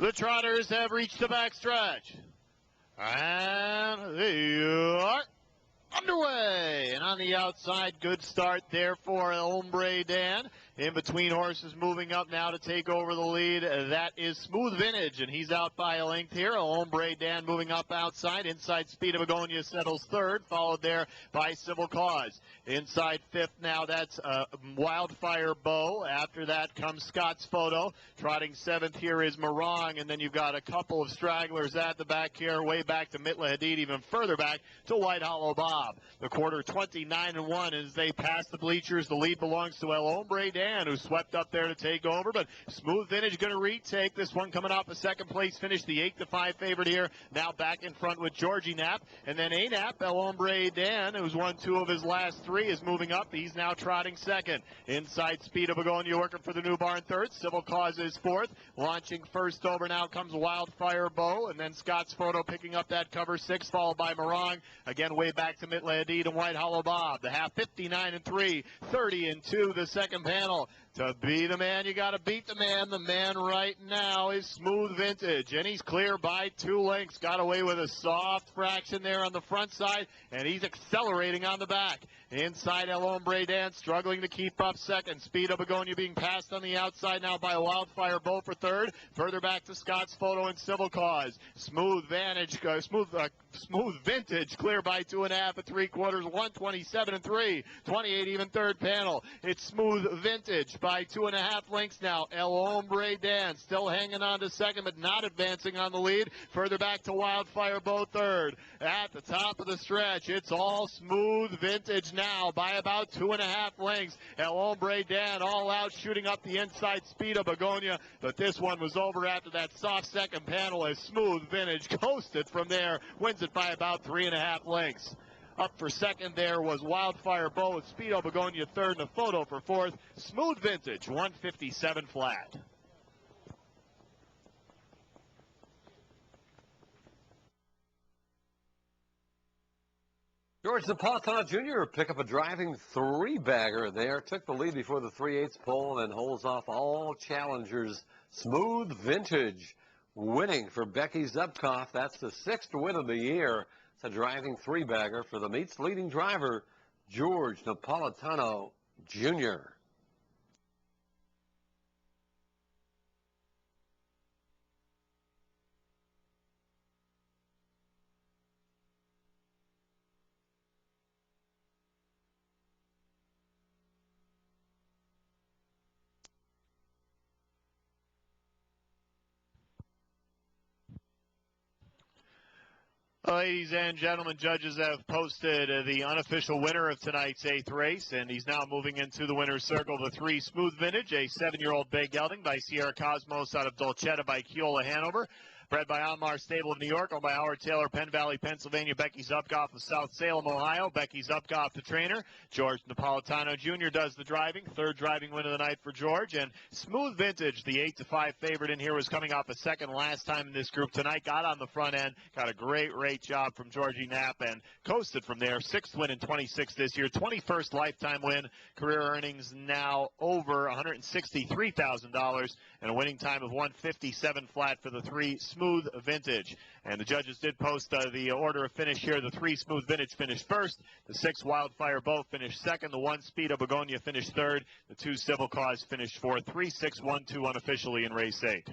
The Trotters have reached the backstretch. And they are underway. And on the outside, good start there for El Hombre Dan. In between horses moving up now to take over the lead. That is Smooth Vintage, and he's out by a length here. El Hombre Dan moving up outside. Inside Speed of Begonia settles third, followed there by Civil Cause. Inside fifth now, that's Wildfire Bow. After that comes Scott's Photo. Trotting seventh here is Morong, and then you've got a couple of stragglers at the back here, way back to Mitla Hadid, even further back to White Hollow Bob. The quarter 29-1 as they pass the bleachers. The lead belongs to El Hombre Dan, who swept up there to take over, but Smooth Vintage going to retake this one, coming off a second place finish, the 8-5 favorite here. Now back in front with Georgie Knapp, and then A-Nap, El Hombre Dan, who's won two of his last three, is moving up. He's now trotting second. Inside Speed of Begonia working for the new barn third. Civil Cause is fourth. Launching first over now comes Wildfire Bow, and then Scott's Photo picking up that cover six, followed by Morong. Again, way back to Mitla Hadid and White Hollow Bob. The half 59-3, 30-2 the second panel. To be the man, you got to beat the man. The man right now is Smooth Vintage, and he's clear by 2 lengths. Got away with a soft fraction there on the front side, and he's accelerating on the back. Inside, El Hombre Dan struggling to keep up second. Speed of Begonia being passed on the outside now by Wildfire Bow for third. Further back to Scott's Photo and Civil Cause. Smooth Vintage clear by 2.5 at 3/4, 127-3, 28 even third panel. It's Smooth Vintage by 2.5 lengths now. El Hombre Dan still hanging on to second, but not advancing on the lead. Further back to Wildfire Bow third. At the top of the stretch, it's all Smooth Vintage now by about 2.5 lengths. El Hombre Dan all out, shooting up the inside Speed of Begonia, but this one was over after that soft second panel as Smooth Vintage coasted from there, wins it by about 3.5 lengths. Up for second there was Wildfire Bow with Speed of Begonia third, and a Photo for fourth. Smooth Vintage 157 flat. George Napolitano Jr. pick up a driving 3-bagger there. Took the lead before the 3/8 pole and then holds off all challengers. Smooth Vintage winning for Becky Zubkoff. That's the 6th win of the year. It's a driving 3-bagger for the meet's leading driver, George Napolitano Jr. Ladies and gentlemen, judges have posted the unofficial winner of tonight's 8th race, and he's now moving into the winner's circle. The 3 Smooth Vintage, a 7-year-old bay gelding by Sierra Cosmos out of Dolcetta by Keola, Hanover. Bred by Almar Stable of New York, owned by Howard Taylor, Penn Valley, Pennsylvania. Becky Zubkoff of South Salem, Ohio. Becky Zubkoff, the trainer. George Napolitano Jr. does the driving. 3rd driving win of the night for George. And Smooth Vintage, the 8-5 favorite in here, was coming off a second last time in this group tonight. Got on the front end. Got a great job from Georgie Knapp and coasted from there. 6th win in 26 this year. 21st lifetime win. Career earnings now over $163,000 and a winning time of 157 flat for the 3 Smooth Vintage. And the judges did post the order of finish here. The 3 Smooth Vintage finished first. The 6 Wildfire Bow finished second. The 1 Speed of Begonia finished third. The 2 Civil Cause finished fourth. 3-6-1-2 unofficially in race 8.